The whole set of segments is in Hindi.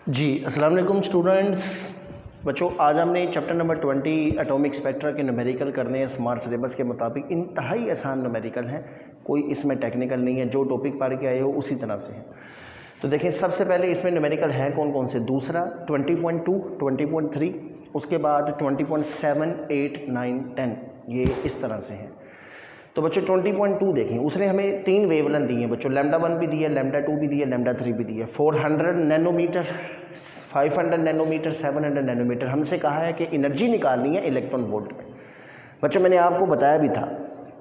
जी अस्सलाम वालेकुम स्टूडेंट्स। बच्चों आज हमने चैप्टर नंबर 20 एटॉमिक स्पेक्ट्रा के न्यूमेरिकल करने हैं स्मार्ट सिलेबस के मुताबिक। इंतहाई आसान न्यूमेरिकल हैं, कोई इसमें टेक्निकल नहीं है, जो टॉपिक पढ़ के आए हो उसी तरह से है। तो देखें सबसे पहले इसमें न्यूमेरिकल है कौन कौन से। दूसरा 20.2, 20.3, उसके बाद 20.7, 8, 9, 10, ये इस तरह से हैं। तो बच्चों 20.2 देखें, उसने हमें 3 वेवलेंथ दी है बच्चों, लैम्डा 1 भी दी है, लैम्डा 2 भी दी है, लैम्डा 3 भी दी है। 400 नैनोमीटर, 500 नैनोमीटर, 700 नैनोमीटर। हमसे कहा है कि एनर्जी निकालनी है इलेक्ट्रॉन वोल्ट में। बच्चों मैंने आपको बताया भी था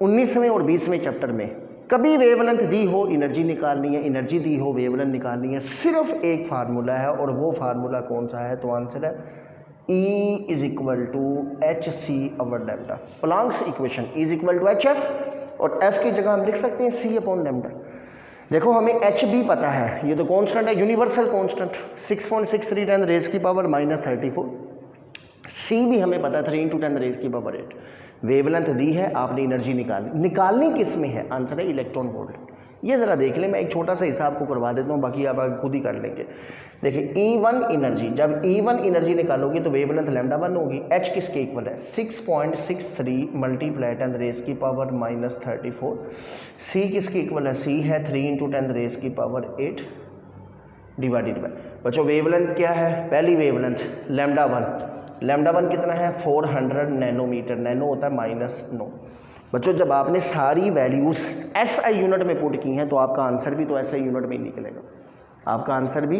19वें और 20वें चैप्टर में, कभी वेवलेंथ दी हो एनर्जी निकालनी है, एनर्जी दी हो वेवलेंथ निकालनी है, सिर्फ एक फार्मूला है और वो फार्मूला कौन सा है? तो आंसर है E is equal to H C over lambda. Planck's equation E is equal to H F और F की जगह हम लिख सकते हैं C अपॉन लैम्डा। देखो हमें H भी पता है, ये तो कांस्टेंट है, यूनिवर्सल कांस्टेंट 6.63 10 रेज़ की पावर -34। C भी हमें पता है 3 × 10 रेज़ की पावर 8। वेवलेंथ दी है, आपने एनर्जी निकालनी किस में है? आंसर है इलेक्ट्रॉन वोल्ट। ये ज़रा देख लें, मैं एक छोटा सा हिसाब को करवा देता हूँ, बाकी आप खुद ही कर लेंगे। देखिए E1 एनर्जी, जब E1 एनर्जी निकालोगे तो वेवलेंथ लैम्डा 1 होगी। H किसके इक्वल है? 6.63 मल्टीप्लाई 10 रेज़ की पावर -34। C किसके इक्वल है? C है 3 × 10 रेज़ की पावर 8 डिवाइडेड बाय। बच्चों वेवलेंथ क्या है? पहली वेवलेंथ लैम्डा 1, लैम्डा 1 कितना है? 400 नैनोमीटर, नैनो होता है -9। बच्चों जब आपने सारी वैल्यूज़ SI यूनिट में पुट की हैं तो आपका आंसर भी तो SI यूनिट में ही निकलेगा, आपका आंसर भी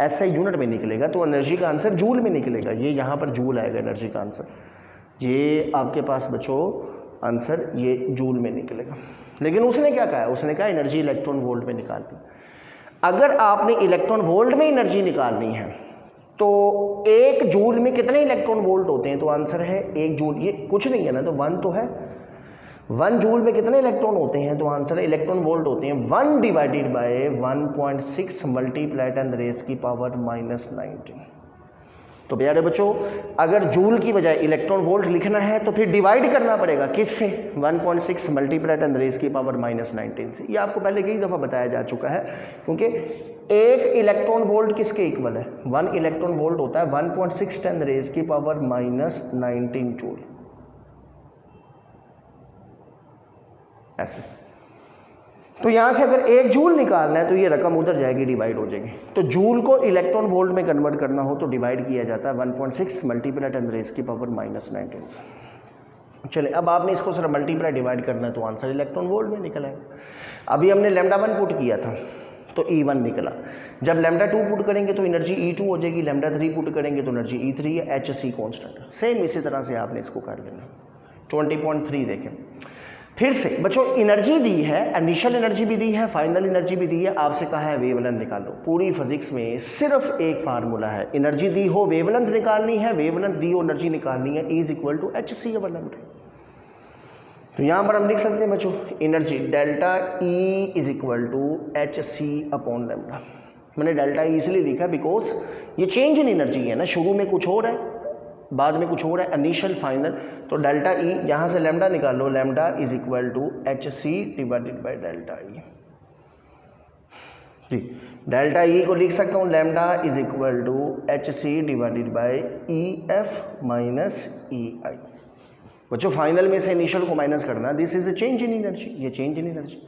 SI यूनिट में निकलेगा। तो एनर्जी का आंसर जूल में निकलेगा, ये यहाँ पर जूल आएगा एनर्जी का आंसर, ये आपके पास बच्चों आंसर ये जूल में निकलेगा। लेकिन उसने क्या कहा है? उसने कहा एनर्जी इलेक्ट्रॉन वोल्ट में निकालनी। अगर आपने इलेक्ट्रॉन वोल्ट में एनर्जी निकालनी है तो 1 जूल में कितने इलेक्ट्रॉन वोल्ट होते हैं? तो आंसर है 1 जूल, ये कुछ नहीं है ना, तो 1 तो है। 1 जूल में कितने इलेक्ट्रॉन होते हैं? तो आंसर है इलेक्ट्रॉन वोल्ट होते हैं 1 डिवाइडेड बाय 1.6 मल्टीप्लाई 10 रेज़ की पावर -19। तो प्यारे बच्चों अगर जूल की बजाय इलेक्ट्रॉन वोल्ट लिखना है तो फिर डिवाइड करना पड़ेगा किससे? 1.6 मल्टीप्लाई 10 रेज़ की पावर -19 से। ये आपको पहले कई दफ़ा बताया जा चुका है, क्योंकि एक इलेक्ट्रॉन वोल्ट किसके इक्वल है? 1 इलेक्ट्रॉन वोल्ट होता है 1.6 10 रेज़ की पावर -19 जूल, ऐसे। तो यहाँ से अगर 1 जूल निकालना है तो ये रकम उधर जाएगी, डिवाइड हो जाएगी। तो जूल को इलेक्ट्रॉन वोल्ट में कन्वर्ट करना हो तो डिवाइड किया जाता है 1.6 मल्टीप्लाई 10 रेज़ की पावर -19। चले अब आपने इसको सिर्फ मल्टीप्लाई डिवाइड करना है तो आंसर इलेक्ट्रॉन वोल्ट में निकल आएगा। अभी हमने लैम्डा 1 पुट किया था तो E1 निकला। जब लैम्डा 2 पुट करेंगे तो एनर्जी E2 हो जाएगी, लैम्डा 3 पुट करेंगे तो एनर्जी E3 है, HC कांस्टेंट। सेम इसी तरह से आपने इसको कर लेना। 20.3 देखें फिर से बच्चों, एनर्जी दी है, इनिशियल एनर्जी भी दी है, फाइनल एनर्जी भी दी है, आपसे कहा है वेवलेंथ निकालो। पूरी फिजिक्स में सिर्फ एक फार्मूला है, एनर्जी दी हो वेवलेंथ निकालनी है, वेवलेंथ दी हो एनर्जी निकालनी है, E is equal to HC over lambda. तो यहाँ पर हम लिख सकते हैं बच्चों energy delta E is equal to HC upon lambda. मैंने डेल्टा E इसलिए लिखा बिकॉज ये चेंज इन एनर्जी है ना, शुरू में कुछ और है बाद में कुछ और है, इनिशियल फाइनल। तो डेल्टा E यहाँ से लैम्डा निकालो, lambda is equal to HC divided by delta E। जी डेल्टा E को लिख सकता हूँ lambda is equal to HC divided by EF minus EI। बच्चों फाइनल में से इनिशियल को माइनस करना, this is a change in energy, ये चेंज इन एनर्जी।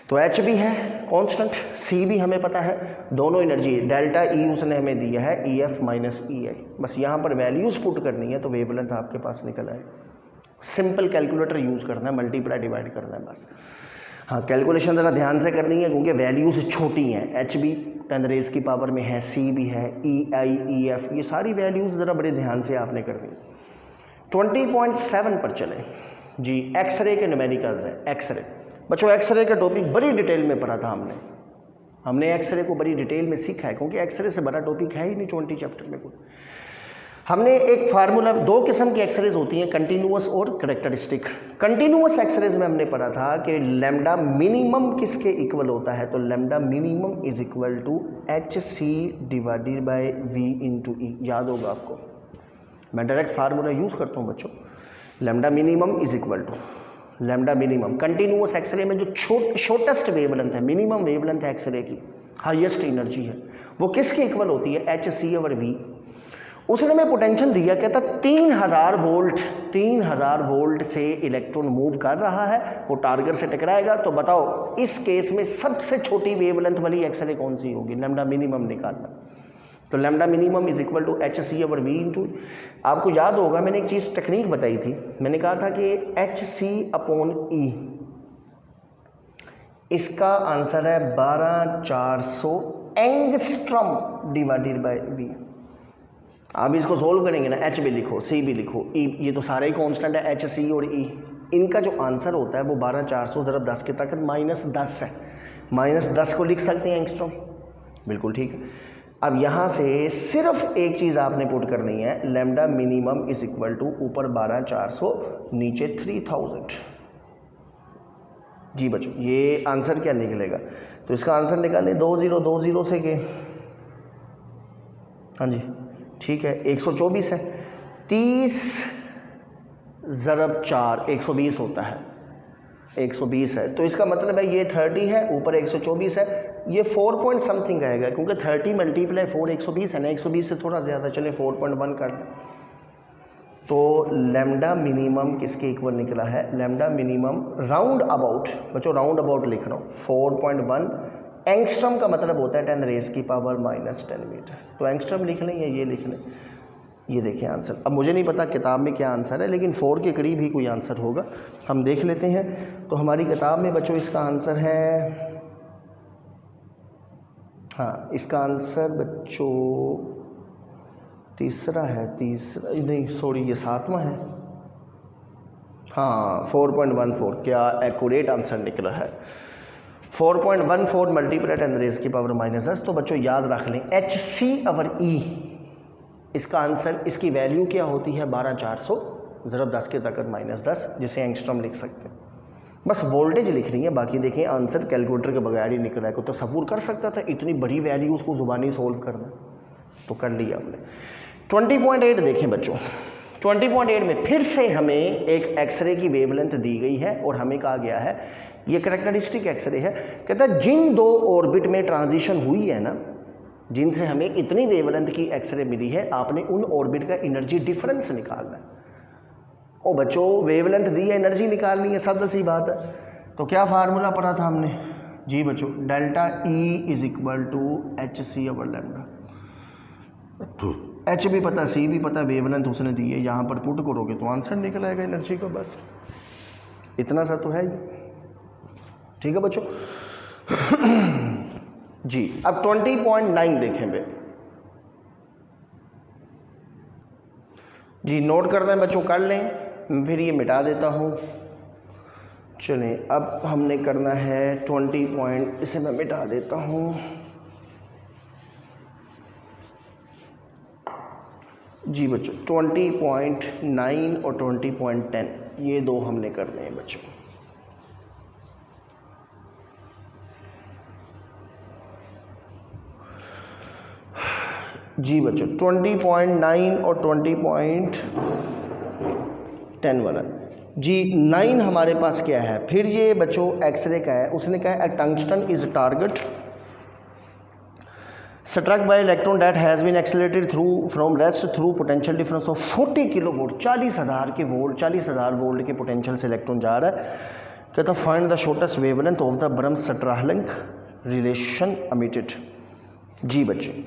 तो H भी है कांस्टेंट, C भी हमें पता है, दोनों एनर्जी डेल्टा E उसने हमें दिया है EF माइनस EI। बस यहाँ पर वैल्यूज़ पुट करनी है तो वेवलेंथ आपके पास निकल आए। सिंपल कैलकुलेटर यूज़ करना है, मल्टीप्लाई डिवाइड करना है बस। हाँ कैलकुलेशन ज़रा ध्यान से करनी है क्योंकि वैल्यूज़ छोटी हैं। H भी 10 रेज़ की पावर में है, C भी है, EI EF ये सारी वैल्यूज़ ज़रा बड़े ध्यान से आपने करनी है। 20.7 पर चले जी, एक्सरे के न्यूमेरिकल्स हैं। एक्सरे बच्चों एक्सरे का टॉपिक बड़ी डिटेल में पढ़ा था हमने एक्सरे को बड़ी डिटेल में सीखा है, क्योंकि एक्सरे से बड़ा टॉपिक है ही नहीं 20 चैप्टर में कोई। हमने एक फार्मूला, 2 किस्म की एक्सरेज होती हैं, कंटिन्यूअस और कैरेक्टरिस्टिक। कंटिन्यूअस एक्सरेज में हमने पढ़ा था कि लैम्डा मिनिमम किसके इक्वल होता है? तो lambda minimum is equal to HC divided by V into E। याद होगा आपको, मैं डायरेक्ट फार्मूला यूज़ करता हूँ बच्चों। Lambda minimum is equal to lambda minimum continuous X-ray में जो शॉर्टेस्ट वेवलेंथ है, मिनिमम वेवलेंथ है एक्सरे की, हाईएस्ट एनर्जी है, वो किसके इक्वल होती है, एच सी ओवर वी। उसने हमें पोटेंशियल दिया, कहता 3000 वोल्ट से इलेक्ट्रॉन मूव कर रहा है, वो टारगेट से टकराएगा। तो बताओ इस केस में सबसे छोटी वेवलेंथ वाली एक्सरे कौन सी होगी, लैम्डा मिनिमम निकालना। तो lambda minimum is equal to H C over V into, आपको याद होगा मैंने एक चीज़ टेक्निक बताई थी, मैंने कहा था कि एच सी अपॉन ई, इसका आंसर है 12400 एंगस्ट्रॉम डिवाइडेड बाय वी। आप इसको सोल्व करेंगे ना, एच भी लिखो, सी भी लिखो, ई, ये तो सारे ही कॉन्स्टेंट है, एच सी और ई, इनका जो आंसर होता है वो 12400 ज़रब 10 की ताकत -10 है। -10 को लिख सकते हैं एंगस्ट्रॉम, बिल्कुल ठीक है। अब यहाँ से सिर्फ एक चीज़ आपने पुट करनी है, lambda minimum is equal to ऊपर 12400 नीचे 3000। जी बच्चों ये आंसर क्या निकलेगा, तो इसका आंसर निकालें 2020 से के, हाँ जी ठीक है, 124 है, 30 ज़रब 4 120 होता है, 120 है। तो इसका मतलब है ये 30 है, ऊपर 124 है, ये 4 पॉइंट समथिंग आएगा, क्योंकि 30 मल्टीप्लाई 4 120 है ना, 120 से थोड़ा ज़्यादा, चले 4.1 कर लें। तो लैम्डा मिनिमम किसके इक्वल निकला है, लैम्डा मिनिमम राउंड अबाउट, बच्चों राउंड अबाउट लिख रहा हूँ, 4.1 एंगस्ट्रॉम का मतलब होता है 10 रेज़ की पावर -10 मीटर। तो एंगस्ट्रॉम लिख लें या ये लिख लें, ये देखिए आंसर। अब मुझे नहीं पता किताब में क्या आंसर है, लेकिन 4 के करीब ही कोई आंसर होगा, हम देख लेते हैं। तो हमारी किताब में बच्चों इसका आंसर है, हाँ इसका आंसर बच्चों तीसरा है, तीसरा नहीं सॉरी ये 7वां है, हाँ 4.14, क्या एक्यूरेट आंसर निकला है, 4.14 मल्टीप्लाई 10 रेज़ की पावर -10। तो बच्चों याद रख लें एच सी ओवर ई, इसका आंसर, इसकी वैल्यू क्या होती है 12400 ज़रब 10 की ताकत -10, जिसे एंगस्ट्रॉम लिख सकते हैं। बस वोल्टेज लिख रही है, बाकी देखें आंसर कैलकुलेटर के बगैर ही निकला है। को तसव्वुर कर सकता था इतनी बड़ी वैल्यू उसको ज़ुबानी सोल्व करना, तो कर लिया हमने। 20.8 देखें बच्चों, 20.8 में फिर से हमें एक एक्सरे की वेवलेंथ दी गई है और हमें कहा गया है, ये कैरेक्टरिस्टिक एक्सरे है, कहता है जिन दो ऑर्बिट में ट्रांजिशन हुई है ना, जिनसे हमें इतनी वेवलेंथ की एक्सरे मिली है, आपने उन ऑर्बिट का एनर्जी डिफरेंस निकालना है। ओ बच्चों वेवलेंथ दी है, एनर्जी निकालनी है, सादा सी बात है। तो क्या फार्मूला पढ़ा था हमने, जी बच्चों delta E is equal to H C over lambda. H भी पता, सी भी पता, वेवलेंथ उसने दी है, यहाँ पर पुट करोगे तो आंसर निकल आएगा एनर्जी का, बस इतना सा तो है ही। ठीक है बच्चों जी। अब 20.9 देखें बे जी, नोट करना है बच्चों कर लें, फिर ये मिटा देता हूँ। चलें अब हमने करना है 20 इसे मैं मिटा देता हूँ। जी बच्चों 20.9 और 20.10 ये दो हमने करने हैं बच्चों। जी बच्चों 20.9 और 20.10 वाला जी। 9 हमारे पास क्या है, फिर ये बच्चों एक्सरे का है, उसने कहा है tungsten is target struck by electron that has been accelerated through from rest through potential difference of 40 kilovolt, 40,000 के वोल्ट, 40,000 वोल्ट के पोटेंशियल से इलेक्ट्रॉन जा रहा है। कहता find the shortest wavelength of the bremsstrahlung relation emitted. जी बच्चे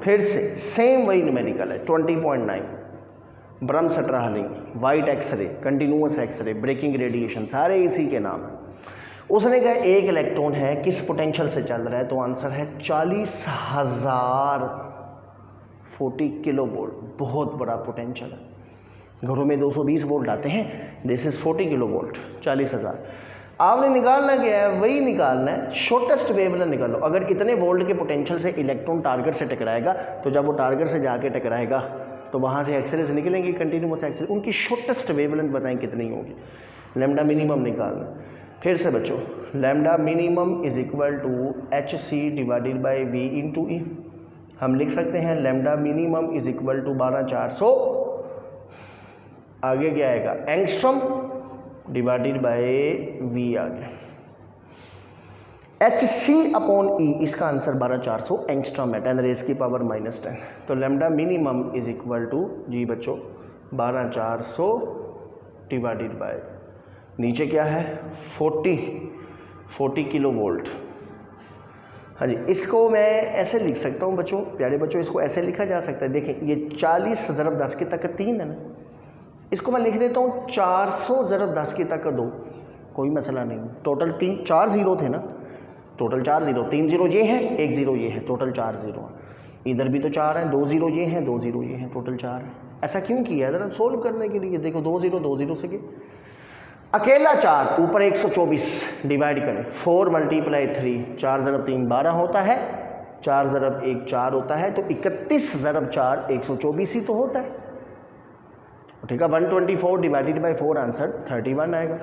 फिर से सेम वही न्यूमेरिकल है। 20.9 bremsstrahlung, white X-ray, continuous X-ray, braking radiation, सारे इसी के नाम है। उसने कहा एक इलेक्ट्रॉन है किस पोटेंशियल से चल रहा है, तो आंसर है 40,000 40 किलो वोल्ट, बहुत बड़ा पोटेंशियल है। घरों में 220 वोल्ट आते हैं, दिस इज 40 किलो वोल्ट, 40,000। आपने निकालना क्या है, वही निकालना है, शॉर्टेस्ट वेवलेंथ निकालो। अगर इतने वोल्ट के पोटेंशियल से इलेक्ट्रॉन टारगेट से टकराएगा, तो जब वो टारगेट से जाके टकराएगा तो वहाँ से एक्सरे से निकलेंगे कंटिन्यूअस एक्सरे, उनकी शॉर्टेस्ट वेवलेंथ बताएं कितनी होगी, लैम्डा मिनिमम निकालना। फिर से बच्चों lambda minimum is equal to H C divided by V into E. हम लिख सकते हैं lambda minimum is equal to 12,400, आगे क्या आएगा एंगस्ट्रॉम डिवाइडेड बाय वी आ गया। hc/e इसका आंसर 12400 एंगस्ट्रॉम है, 10 रेज की पावर -10। तो lambda minimum is equal to जी बच्चों 12400 डिवाइडेड बाय नीचे क्या है 40 किलो वोल्ट। हाँ जी, इसको मैं ऐसे लिख सकता हूँ बच्चों, प्यारे बच्चों, इसको ऐसे लिखा जा सकता है। देखें ये 40 ज़रब 10 की ताकत 3 है ना, इसको मैं लिख देता हूँ 400 ज़रब 10 की ताकत 2, कोई मसला नहीं। टोटल 4 ज़ीरो थे ना, टोटल 4 ज़ीरो, 3 ज़ीरो ये है, 1 ज़ीरो ये है, टोटल 4 ज़ीरो। इधर भी तो 4 हैं, 2 ज़ीरो ये हैं, 2 ज़ीरो ये हैं, टोटल 4 है। ऐसा क्यों किया ज़रा सोल्व करने के लिए। देखो 2 ज़ीरो से अकेला 4 ऊपर 124 डिवाइड करें 4 × 3, 4 ज़रब 3 12 होता है, 4 ज़रब 1 4 होता है, तो 31 ज़रब 4 124 ही तो होता है। ठीक है, 124 डिवाइडेड बाय 4 आंसर 31 आएगा।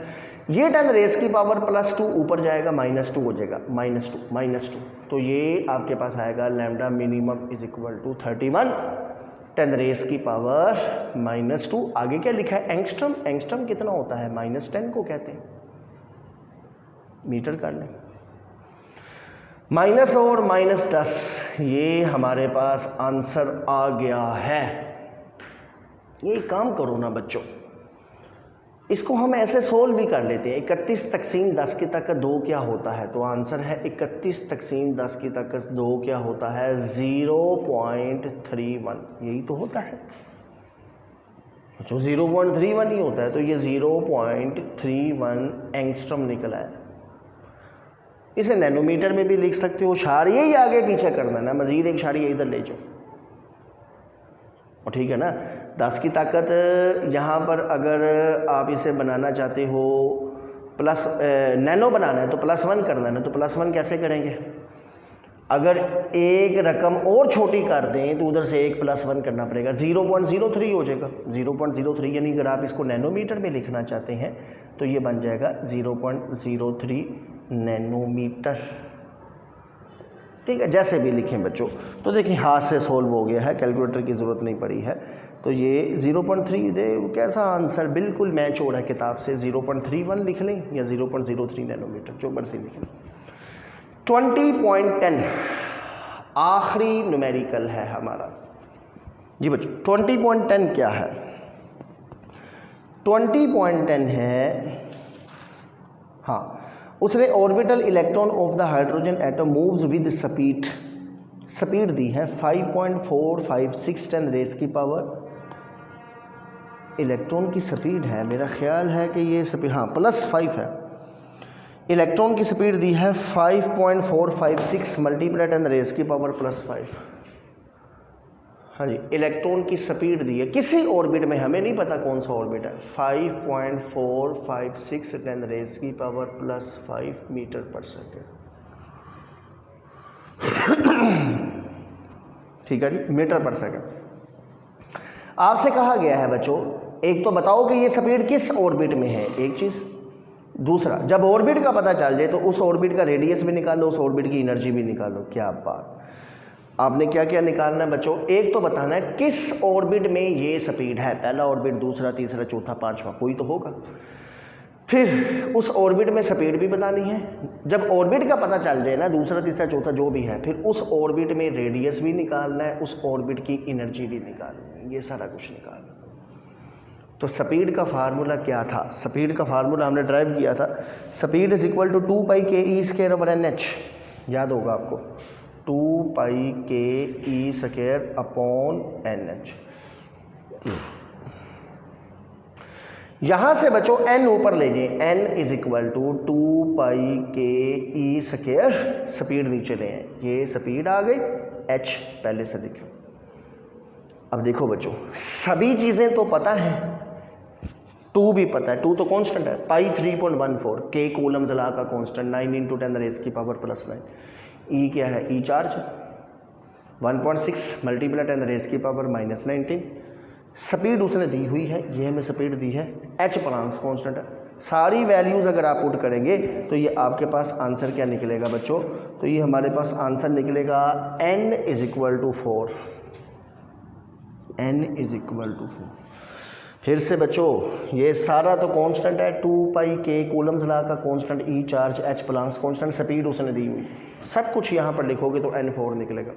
ये 10 रेज की पावर +2 ऊपर जाएगा -2 हो जाएगा, -2 तो ये आपके पास आएगा lambda minimum is equal to 31 10 raise की पावर -2। आगे क्या लिखा है एंगस्ट्रम, एंगस्ट्रम कितना होता है -10 को कहते हैं, मीटर कर लें। माइनस और -10 ये हमारे पास आंसर आ गया है। ये काम करो ना बच्चों, इसको हम ऐसे सोल्व भी कर लेते हैं। 31 तक़सीम 10 की ताकत 2 क्या होता है, तो आंसर है 31 तक़सीम 10 की ताकत 2 क्या होता है 0.31, यही तो होता है। जो 0.31 ही होता है, तो ये 0.31 एंगस्ट्रम निकला है। इसे नैनोमीटर में भी लिख सकते हो, शारिये ही आगे पीछे करना ना, मजीद एक शारिये इधर ले जाओ, और ठीक है ना। 10 की ताकत यहाँ पर अगर आप इसे बनाना चाहते हो प्लस नैनो बनाना है तो +1 करना है ना, तो +1 कैसे करेंगे। अगर एक रकम और छोटी कर दें तो उधर से एक +1 करना पड़ेगा, 0.03 हो जाएगा। 0.03 यानी अगर आप इसको नैनोमीटर में लिखना चाहते हैं तो ये बन जाएगा 0.03 नैनोमीटर। ठीक है, जैसे भी लिखें बच्चों। तो देखिए हाथ से सोल्व हो गया है, कैलकुलेटर की ज़रूरत नहीं पड़ी है। तो ये 0.3 दे, कैसा आंसर बिल्कुल मैच हो रहा है किताब से। 0.31 लिख लें या 0.03 नैनोमीटर, जो मर्जी लिख लें। 20.10 आखिरी न्यूमेरिकल है हमारा जी बच्चों। 20.10 क्या है, 20.10 है, हाँ, उसने orbital electron of the hydrogen atom moves with speed दी है 5.456 10 रेज की पावर। इलेक्ट्रॉन की स्पीड है, मेरा ख्याल है कि ये स्पीड, हाँ +5 है। इलेक्ट्रॉन की स्पीड दी है 5.456 × 10 रेज की पावर +5। हाँ जी, इलेक्ट्रॉन की स्पीड दी है किसी ऑर्बिट में, हमें नहीं पता कौन सा ऑर्बिट है, 5.456 10 रेज की पावर +5 मीटर पर सेकेंड। ठीक है जी, मीटर पर सेकेंड। आपसे कहा गया है बच्चों, एक तो बताओ कि ये स्पीड किस ऑर्बिट में है, एक चीज़। दूसरा, जब ऑर्बिट का पता चल जाए तो उस ऑर्बिट का रेडियस भी निकालो, उस ऑर्बिट की एनर्जी भी निकालो। क्या बात, आपने क्या क्या निकालना है बच्चों, एक तो बताना है किस ऑर्बिट में ये स्पीड है, पहला ऑर्बिट, दूसरा, तीसरा, चौथा, पांचवा, कोई तो होगा। फिर उस ऑर्बिट में स्पीड भी बतानी है। जब ऑर्बिट का पता चल जाए ना, दूसरा, तीसरा, चौथा जो भी है, फिर उस ऑर्बिट में रेडियस भी निकालना है, उस ऑर्बिट की एनर्जी भी निकालनी है, ये सारा कुछ निकालना। तो स्पीड का फार्मूला क्या था, स्पीड का फार्मूला हमने ड्राइव किया था, speed is equal to 2π/e²/nh, याद होगा आपको, 2π/e²/nh। यहाँ से बच्चों n ऊपर ले जाए, n is equal to 2π/e², speed नीचे ले आए, ये स्पीड आ गई, h पहले से लिखो। अब देखो बच्चों, सभी चीज़ें तो पता है, 2 भी पता है, 2 तो कांस्टेंट है, पाई 3.14, k कूलम जला का कांस्टेंट, 9 × 10 रेज की पावर +9, e क्या है, e चार्ज 1.6 × 10 रेज की पावर -19, स्पीड उसने दी हुई है, ये हमें स्पीड दी है, h प्रांस कांस्टेंट है। सारी वैल्यूज़ अगर आप पुट करेंगे तो ये आपके पास आंसर क्या निकलेगा बच्चों, तो ये हमारे पास आंसर निकलेगा n is equal to 4, n is equal to 4। फिर से बच्चों ये सारा तो कांस्टेंट है, 2 पाई के कूलम्स लॉ का constant, E charge, H Planck's constant, speed उसने दी हुई, सब कुछ यहाँ पर लिखोगे तो n4 निकलेगा।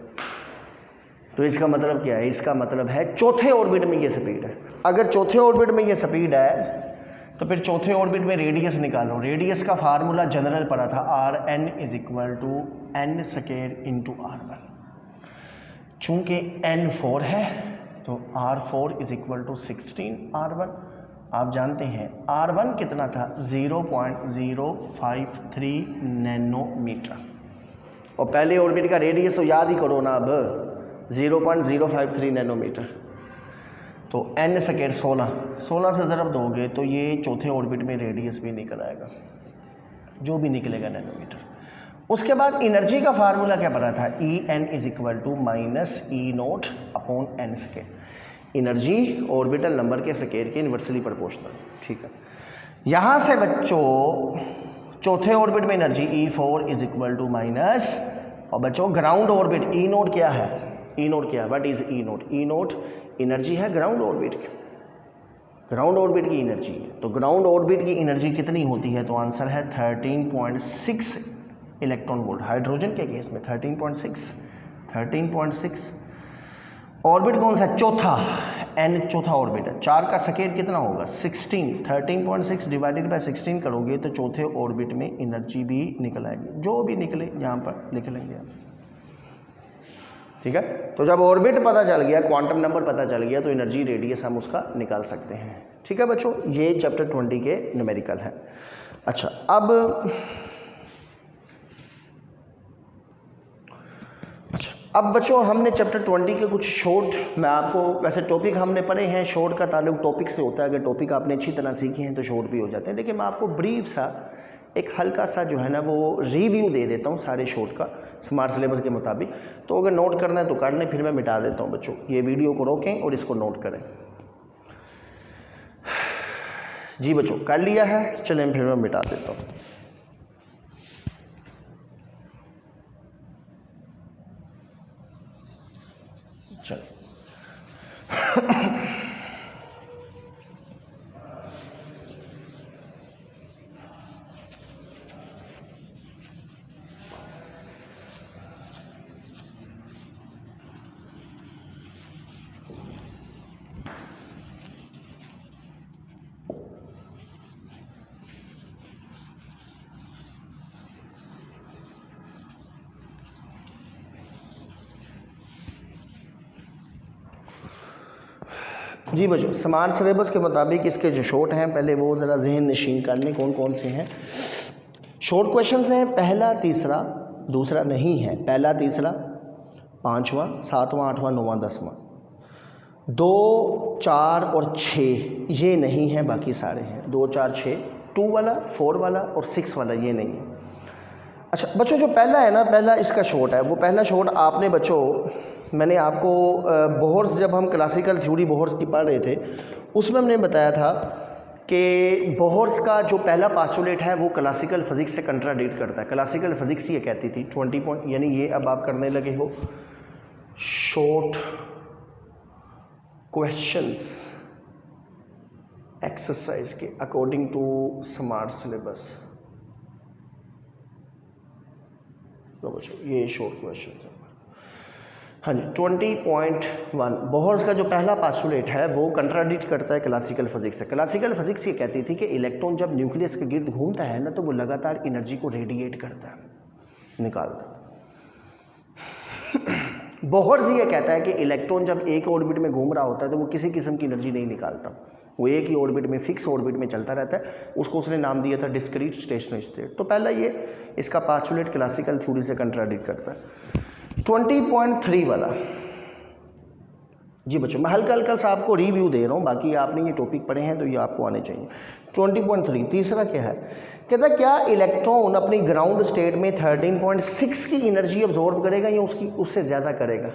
तो इसका मतलब क्या है? इसका मतलब है चौथे ऑर्बिट में ये स्पीड है। अगर चौथे ऑर्बिट में ये स्पीड है तो फिर चौथे ऑर्बिट में रेडियस निकालो। रेडियस का फार्मूला जनरल पड़ा था, Rn is equal to n square into R1। चूँकि n4 है तो R4 is equal to 16 R1। आप जानते हैं R1 कितना था? 0.053 नैनोमीटर। और पहले ऑर्बिट का रेडियस तो याद ही करो ना अब, 0.053 नैनोमीटर। तो n स्क्वायर 16 से ज़रब दोगे तो ये चौथे ऑर्बिट में रेडियस भी निकल आएगा, जो भी निकलेगा नैनोमीटर। उसके बाद एनर्जी का फार्मूला क्या पड़ा था? En is equal to minus E0 upon n square. Energy orbital number के स्क्वायर के इन्वर्सली प्रोपोर्शनल। ठीक है, यहाँ से बच्चों चौथे ऑर्बिट में energy E4 is equal to minus, और बच्चों ग्राउंड ऑर्बिट E0 क्या है? E0 क्या है? What is E0? E0 energy है ग्राउंड ऑर्बिट की, ग्राउंड ऑर्बिट की एनर्जी है। तो ग्राउंड ऑर्बिट की एनर्जी कितनी होती है? तो आंसर है 13.6 इलेक्ट्रॉन वोल्ट। हाइड्रोजन के केस में 13.6। ऑर्बिट कौन सा? चौथा, n चौथा ऑर्बिट है। 4 का स्क्वायर कितना होगा? 16। 13.6 डिवाइडेड बाय 16 करोगे तो चौथे ऑर्बिट में एनर्जी भी निकल आएगी, जो भी निकले यहाँ पर लिख लेंगे आप। ठीक है, तो जब ऑर्बिट पता चल गया, क्वांटम नंबर पता चल गया, तो एनर्जी रेडियस हम उसका निकाल सकते हैं। ठीक है बच्चों, ये चैप्टर 20 के न्यूमेरिकल है। अच्छा, अब बच्चों हमने चैप्टर 20 के कुछ शॉर्ट, मैं आपको वैसे टॉपिक हमने पढ़े हैं, शॉर्ट का ताल्लुक टॉपिक से होता है। अगर टॉपिक आपने अच्छी तरह सीखे हैं तो शॉर्ट भी हो जाते हैं, लेकिन मैं आपको ब्रीफ सा एक हल्का सा जो है ना वो रिव्यू दे देता हूँ सारे शॉर्ट का स्मार्ट सिलेबस के मुताबिक। तो अगर नोट करना है तो कर लें, फिर मैं मिटा देता हूँ बच्चों। ये वीडियो को रोकें और इसको नोट करें। जी बच्चों, कर लिया है? चलें फिर मैं मिटा देता हूँ। चलो जी बच्चों, स्मार्ट सिलेबस के मुताबिक इसके जो शॉर्ट हैं पहले वो ज़रा जहन नशीन कर लें कौन कौन से हैं। शॉर्ट क्वेश्चंस हैं पहला, तीसरा, दूसरा नहीं है, पहला, तीसरा, पाँचवा, सातवां, आठवां, नौवां, दसवां, 2, 4 और 6 ये नहीं है, बाकी सारे हैं 2, 4, 6। 2 वाला, 4 वाला और 6 वाला ये नहीं है। अच्छा बच्चों, जो पहला है ना, पहला इसका शॉर्ट है, वो पहला शॉर्ट आपने बच्चों, मैंने आपको बोहर्स, जब हम क्लासिकल थ्योरी बोहर्स की पढ़ रहे थे उसमें हमने बताया था कि बोहर्स का जो पहला पास्टुलेट है वो क्लासिकल फिजिक्स से कंट्राडिक्ट करता है। क्लासिकल फिजिक्स ये कहती थी 20 पॉइंट, यानी ये अब आप करने लगे हो शॉर्ट क्वेश्चंस एक्सरसाइज के अकॉर्डिंग टू स्मार्ट सिलेबस। तो बच्चों ये शॉर्ट क्वेश्चन है। हाँ जी, 20.1 बोहर्स का जो पहला पास्टुलेट है वो कंट्राडिक्ट करता है क्लासिकल फिजिक्स से। क्लासिकल फिजिक्स ये कहती थी कि इलेक्ट्रॉन जब न्यूक्लियस के गिर्द घूमता है ना तो वो लगातार एनर्जी को रेडिएट करता है, निकालता है। बोहर्स ये कहता है कि इलेक्ट्रॉन जब एक ऑर्बिट में घूम रहा होता है तो वो किसी किस्म की एनर्जी नहीं निकालता, वो एक ही ऑर्बिट में, फिक्स ऑर्बिट में चलता रहता है। उसको उसने नाम दिया था डिस्क्रीट स्टेशनरी स्टेट। तो पहला ये इसका पास्टुलेट क्लासिकल थ्योरी से कंट्राडिक्ट करता है। 20.3 वाला, जी बच्चों मैं हल्का हल्का सा आपको रिव्यू दे रहा हूँ, बाकी आपने ये टॉपिक पढ़े हैं तो ये आपको आने चाहिए। 20.3 तीसरा क्या है? कहता है क्या इलेक्ट्रॉन अपनी ग्राउंड स्टेट में 13.6 की एनर्जी अब्जॉर्ब करेगा या उससे ज़्यादा करेगा?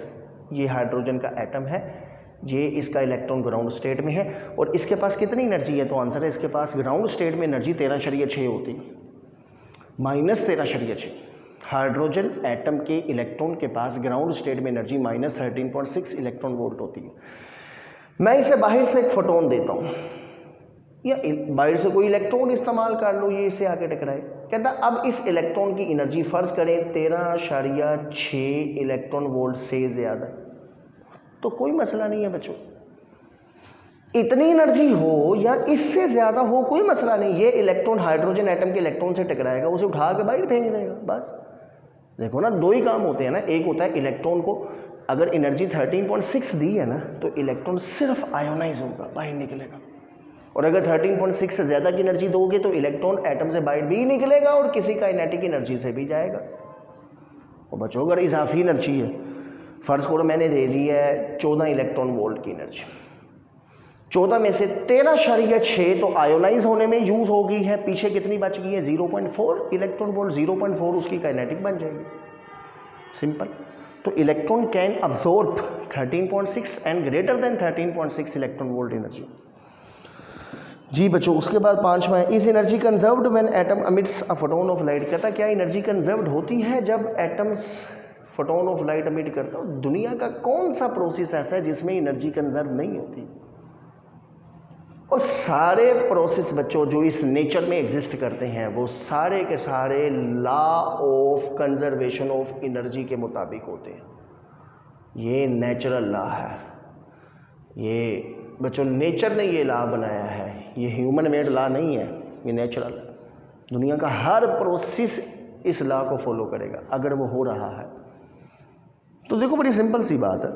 ये हाइड्रोजन का एटम है, ये इसका इलेक्ट्रॉन ग्राउंड स्टेट में है और इसके पास कितनी एनर्जी है? तो आंसर है इसके पास ग्राउंड स्टेट में एनर्जी 13.6 होती है, -13.6। हाइड्रोजन एटम के इलेक्ट्रॉन के पास ग्राउंड स्टेट में एनर्जी -13.6 इलेक्ट्रॉन वोल्ट होती है। मैं इसे बाहर से एक फोटोन देता हूँ या बाहर से कोई इलेक्ट्रॉन इस्तेमाल कर लो, ये इसे आके टकराए। कहता अब इस इलेक्ट्रॉन की एनर्जी फ़र्ज़ करें 13.6 इलेक्ट्रॉन वोल्ट से ज़्यादा, तो कोई मसला नहीं है बच्चों। इतनी एनर्जी हो या इससे ज़्यादा हो कोई मसला नहीं, ये इलेक्ट्रॉन हाइड्रोजन एटम के इलेक्ट्रॉन से टकराएगा, उसे उठा के बाहर फेंक देगा बस। देखो ना, दो ही काम होते हैं ना, एक होता है इलेक्ट्रॉन को अगर एनर्जी 13.6 दी है ना तो इलेक्ट्रॉन सिर्फ आयोनाइज होगा, बाहर निकलेगा, और अगर 13.6 से ज़्यादा की एनर्जी दोगे तो इलेक्ट्रॉन एटम से बाहर भी निकलेगा और किसी काइनेटिक एनर्जी से भी जाएगा। और बच्चों अगर इजाफी एनर्जी है, फ़र्ज़ करो मैंने दे दी है 14 इलेक्ट्रॉन वोल्ट की एनर्जी, 14 में से 13.6 तो आयोनाइज होने में यूज़ हो गई है, पीछे कितनी बच गई है 0.4 इलेक्ट्रॉन वोल्ट, 0.4 उसकी काइनेटिक बन जाएगी, सिंपल। तो electron can absorb 13.6 and greater than 13.6 electron volt energy. जी बच्चों, उसके बाद 5वां है, is energy conserved when atom emits a photon of light. कहता क्या एनर्जी कंजर्व्ड होती है जब atoms photon of light emit करता है। दुनिया का कौन सा प्रोसेस ऐसा है जिसमें एनर्जी कंजर्व नहीं होती? और सारे प्रोसेस बच्चों जो इस नेचर में एग्जिस्ट करते हैं वो सारे के सारे law of conservation of energy के मुताबिक होते हैं। ये नेचुरल लॉ है, ये बच्चों नेचर ने ये लॉ बनाया है, ये ह्यूमन मेड लॉ नहीं है, ये नेचुरल है। दुनिया का हर प्रोसेस इस लॉ को फॉलो करेगा अगर वो हो रहा है तो। देखो बड़ी सिंपल सी बात है,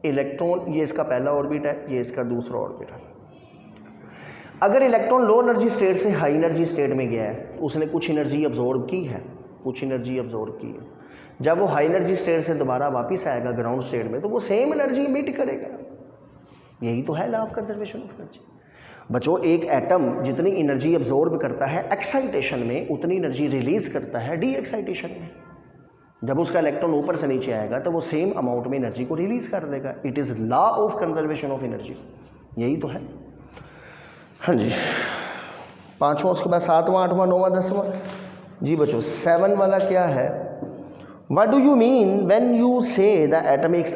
इलेक्ट्रॉन ये इसका पहला ऑर्बिट है, ये इसका दूसरा ऑर्बिट है। अगर इलेक्ट्रॉन लो एनर्जी स्टेट से हाई एनर्जी स्टेट में गया है, उसने कुछ एनर्जी अब्जॉर्ब की है, कुछ एनर्जी अब्जॉर्ब की है। जब वो हाई एनर्जी स्टेट से दोबारा वापस आएगा ग्राउंड स्टेट में तो वो सेम एनर्जी इमिट करेगा। यही तो है law of conservation of energy. बच्चों एक एटम जितनी एनर्जी अब्जॉर्ब करता है एक्साइटेशन में, उतनी एनर्जी रिलीज करता है डी एक्साइटेशन में। जब उसका इलेक्ट्रॉन ऊपर से नीचे आएगा तो वो सेम अमाउंट में एनर्जी को रिलीज कर देगा। It is law of conservation of energy, यही तो है। हाँ जी, 5वां, उसके बाद 7वां, 8वां, 9वां, 10वां। जी बच्चों 7 वाला क्या है, What do you mean when you say the atom is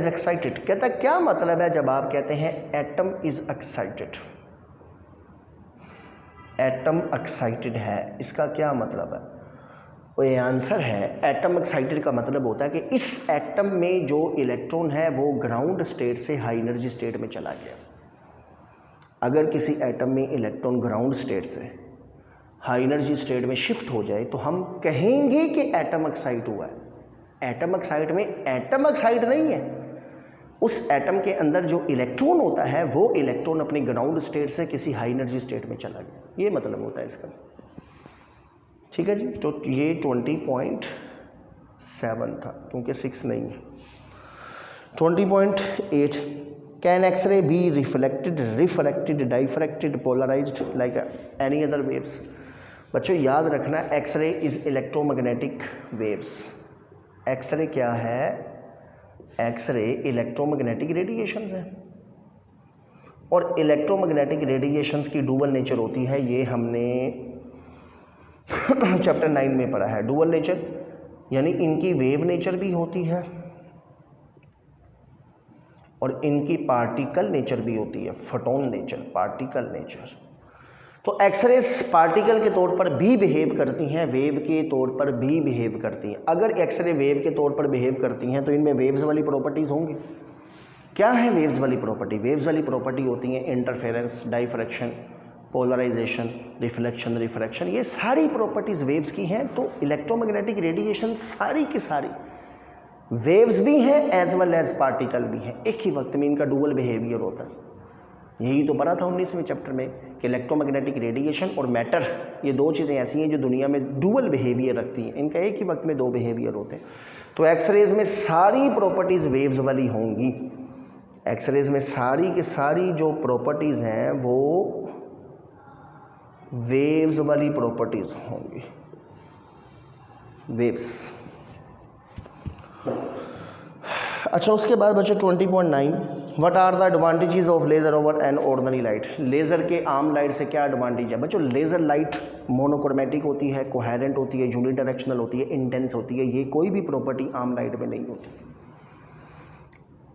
excited? कहता क्या मतलब है जब आप कहते हैं atom is excited. Atom excited है, इसका क्या मतलब है? वो ये आंसर है, एटम एक्साइटेड का मतलब होता है कि इस एटम में जो इलेक्ट्रॉन है वो ग्राउंड स्टेट से हाई एनर्जी स्टेट में चला गया। अगर किसी एटम में इलेक्ट्रॉन ग्राउंड स्टेट से हाई एनर्जी स्टेट में शिफ्ट हो जाए तो हम कहेंगे कि एटम एक्साइट हुआ है। एटम एक्साइट में एटम एक्साइट नहीं है, उस एटम के अंदर जो इलेक्ट्रॉन होता है वो इलेक्ट्रॉन अपनी ग्राउंड स्टेट से किसी हाई एनर्जी स्टेट में चला गया, ये मतलब होता है इसका। ठीक है जी, तो ये 20.7 था क्योंकि 6 नहीं है। 20.8, can X-ray be refracted, diffracted, polarized like any other waves. बच्चों याद रखना, X-ray is electromagnetic waves. X-ray क्या है? एक्सरे इलेक्ट्रोमैग्नेटिक रेडिएशंस है और इलेक्ट्रोमैग्नेटिक रेडिएशंस की डुअल नेचर होती है, ये हमने चैप्टर 9 में पढ़ा है। डुअल नेचर यानी इनकी वेव नेचर भी होती है और इनकी पार्टिकल नेचर भी होती है, फोटोन नेचर, पार्टिकल नेचर। तो एक्सरेस पार्टिकल के तौर पर भी बिहेव करती हैं, वेव के तौर पर भी बिहेव करती हैं। अगर एक्सरे वेव के तौर पर बिहेव करती हैं तो इनमें वेव्स वाली प्रॉपर्टीज़ होंगी। क्या है वेव्स वाली प्रॉपर्टी? वेव्स वाली प्रॉपर्टी होती हैं interference, diffraction, polarization, reflection, refraction, ये सारी प्रॉपर्टीज़ वेव्स की हैं। तो इलेक्ट्रोमैग्नेटिक रेडिएशन सारी की सारी वेव्स भी हैं एज वेल एज पार्टिकल भी हैं, एक ही वक्त में इनका डुअल बिहेवियर होता है। यही तो पढ़ा था 19वें चैप्टर में कि इलेक्ट्रोमैग्नेटिक रेडिएशन और मैटर, ये दो चीज़ें ऐसी हैं जो दुनिया में डुअल बिहेवियर रखती हैं, इनका एक ही वक्त में दो बिहेवियर होते हैं। तो एक्सरेज में सारी प्रॉपर्टीज़ वेव्स वाली होंगी। एक्सरेज में सारी की सारी जो प्रॉपर्टीज़ हैं वो वेव्स वाली प्रॉपर्टीज़ होंगी, वेव्स। अच्छा, उसके बाद बच्चों 20.9, what are the advantages of laser over an ordinary light. Laser के आम लाइट से क्या एडवांटेज है बच्चों? लेज़र लाइट मोनोक्रोमेटिक होती है, कोहेरेंट होती है, यूनिडायरेक्शनल होती है, इंटेंस होती है। ये कोई भी प्रॉपर्टी आम लाइट में नहीं होती।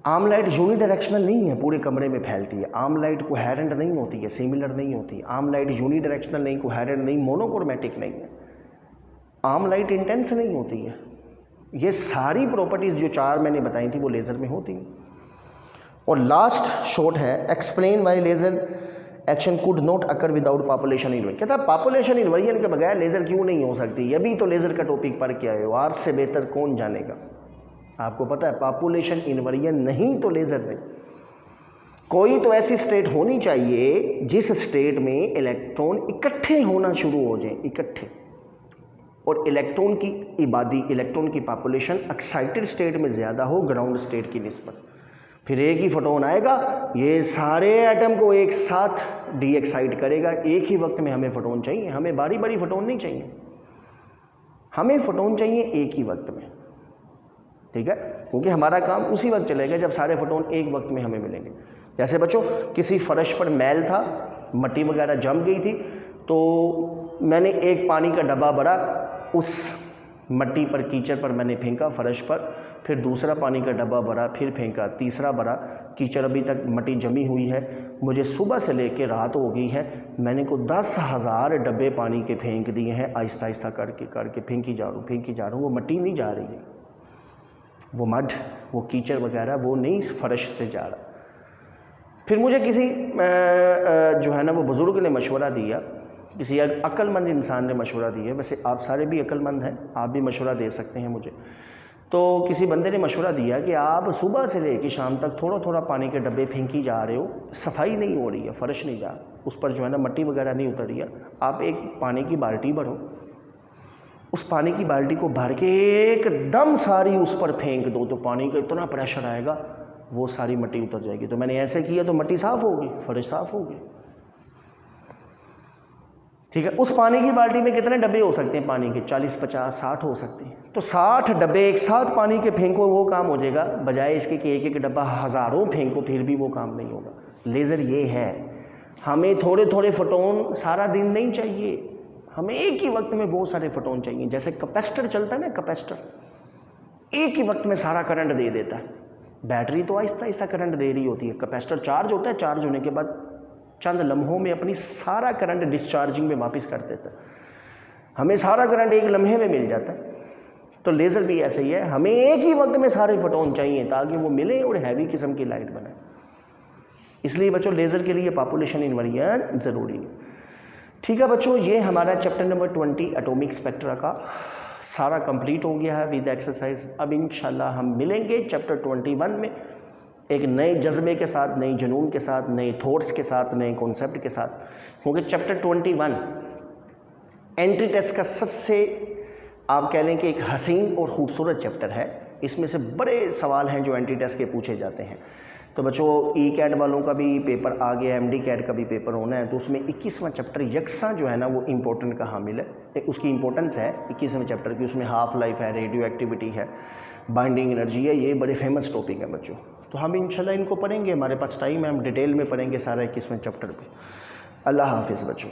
आर्म लाइट यूनिडायरेक्शनल नहीं है, पूरे कमरे में फैलती है। आर्म लाइट कोहेरेंट नहीं होती है, सिमिलर नहीं होती। आर्म लाइट यूनिडायरेक्शनल नहीं, कोहेरेंट नहीं, मोनोक्रोमैटिक नहीं है। आर्म लाइट इंटेंस नहीं होती है। ये सारी प्रॉपर्टीज़ जो 4 मैंने बताई थी वो लेज़र में होती हैं। और लास्ट शॉर्ट है, explain why laser action could not occur without population inversion. कहता है पॉपुलेशन इन्वर्जन के बगैर लेज़र क्यों नहीं हो सकती। अभी तो लेज़र का टॉपिक पढ़ के आए हो, आपसे बेहतर कौन जानेगा। आपको पता है पॉपुलेशन इन्वर्जन नहीं तो लेज़र नहीं। कोई तो ऐसी स्टेट होनी चाहिए जिस स्टेट में इलेक्ट्रॉन इकट्ठे होना शुरू हो जाए, इकट्ठे, और इलेक्ट्रॉन की इबादी, इलेक्ट्रॉन की पॉपुलेशन एक्साइटेड स्टेट में ज़्यादा हो ग्राउंड स्टेट की निस्बत। फिर एक ही फोटोन आएगा, ये सारे एटम को एक साथ डी एक्साइट करेगा। एक ही वक्त में हमें फोटोन चाहिए, हमें बारी बारी फोटोन नहीं चाहिए, हमें फोटोन चाहिए एक ही वक्त में, ठीक है। क्योंकि हमारा काम उसी वक्त चलेगा जब सारे फोटोन एक वक्त में हमें मिलेंगे। जैसे बच्चों किसी फर्श पर मैल था, मट्टी वगैरह जम गई थी, तो मैंने एक पानी का डब्बा भरा, उस मट्टी पर, कीचड़ पर मैंने फेंका फर्श पर, फिर दूसरा पानी का डब्बा भरा, फिर फेंका, तीसरा भरा, कीचड़ अभी तक मट्टी जमी हुई है। मुझे सुबह से लेके रात हो गई है, मैंने को 10,000 डब्बे पानी के फेंक दिए हैं, आहिस्ता आहिस्ता करके फेंकी जा रहा हूँ। वो मट्टी नहीं जा रही है, वो मड, वो कीचड़ वगैरह वो नहीं फर्श से जा रहा। फिर मुझे किसी जो है ना वो बुज़ुर्ग ने मशवरा दिया, किसी अक्लमंद इंसान ने मशवरा दिया। वैसे आप सारे भी अक्लमंद हैं, आप भी मशवरा दे सकते हैं मुझे। तो किसी बंदे ने मशवरा दिया कि आप सुबह से लेकर शाम तक थोड़ा थोड़ा पानी के डब्बे फेंकी जा रहे हो, सफाई नहीं हो रही है, फर्श नहीं जा रहा, उस पर जो है ना मट्टी वगैरह नहीं उतर रही है। आप एक पानी की बाल्टी भरो, उस पानी की बाल्टी को भर के एकदम सारी उस पर फेंक दो, तो पानी का इतना प्रेशर आएगा वो सारी मट्टी उतर जाएगी। तो मैंने ऐसे किया तो मट्टी साफ़ हो गई, फर्श साफ़ हो गई, ठीक है। उस पानी की बाल्टी में कितने डब्बे हो सकते हैं पानी के? 40, 50, 60 हो सकते हैं। तो 60 डब्बे एक साथ पानी के फेंको, वो काम हो जाएगा, बजाय इसके कि एक एक डब्बा हज़ारों फेंको, फिर भी वो काम नहीं होगा। लेज़र ये है, हमें थोड़े थोड़े फोटोन सारा दिन नहीं चाहिए, हमें एक ही वक्त में बहुत सारे फोटोन चाहिए। जैसे कैपेसिटर चलता है ना, कैपेसिटर एक ही वक्त में सारा करंट दे देता है। बैटरी तो आहिस्ता आहिस्ता करंट दे रही होती है, कैपेसिटर चार्ज होता है, चार्ज होने के बाद चंद लम्हों में अपनी सारा करंट डिस्चार्जिंग में वापस कर देता है, हमें सारा करंट एक लम्हे में मिल जाता है। तो लेज़र भी ऐसे ही है, हमें एक ही वक्त में सारे फोटोन चाहिए ताकि वो मिले और हैवी किस्म की लाइट बने। इसलिए बच्चों लेज़र के लिए पॉपुलेशन इन्वर्जन ज़रूरी है, ठीक है बच्चों। ये हमारा चैप्टर नंबर 20 एटॉमिक स्पेक्ट्रा का सारा कंप्लीट हो गया है विद एक्सरसाइज। अब इंशाल्लाह हम मिलेंगे चैप्टर 21 में एक नए जज्बे के साथ, नई जुनून के साथ, नए थॉट्स के साथ, नए कॉन्सेप्ट के साथ। क्योंकि चैप्टर 21 एंट्री टेस्ट का सबसे आप कह लें कि एक हसीन और ख़ूबसूरत चैप्टर है। इसमें से बड़े सवाल हैं जो एंट्री टेस्ट के पूछे जाते हैं। तो बच्चों ई कैट वालों का भी पेपर आ गया, एमडी कैट का भी पेपर होना है, तो उसमें 21वां चैप्टर यकसा जो है ना वो इम्पोर्टेंट का हामिल है। उसकी इंपॉर्टेंस है 21वें चैप्टर की, उसमें हाफ लाइफ है, रेडियो एक्टिविटी है, बाइंडिंग एनर्जी है, ये बड़े फेमस टॉपिक हैं बच्चों। तो हम इंशाल्लाह इनको पढ़ेंगे, हमारे पास टाइम है, हम डिटेल में पढ़ेंगे सारा 21वें चैप्टर पे। अल्लाह हाफिज़ बच्चों।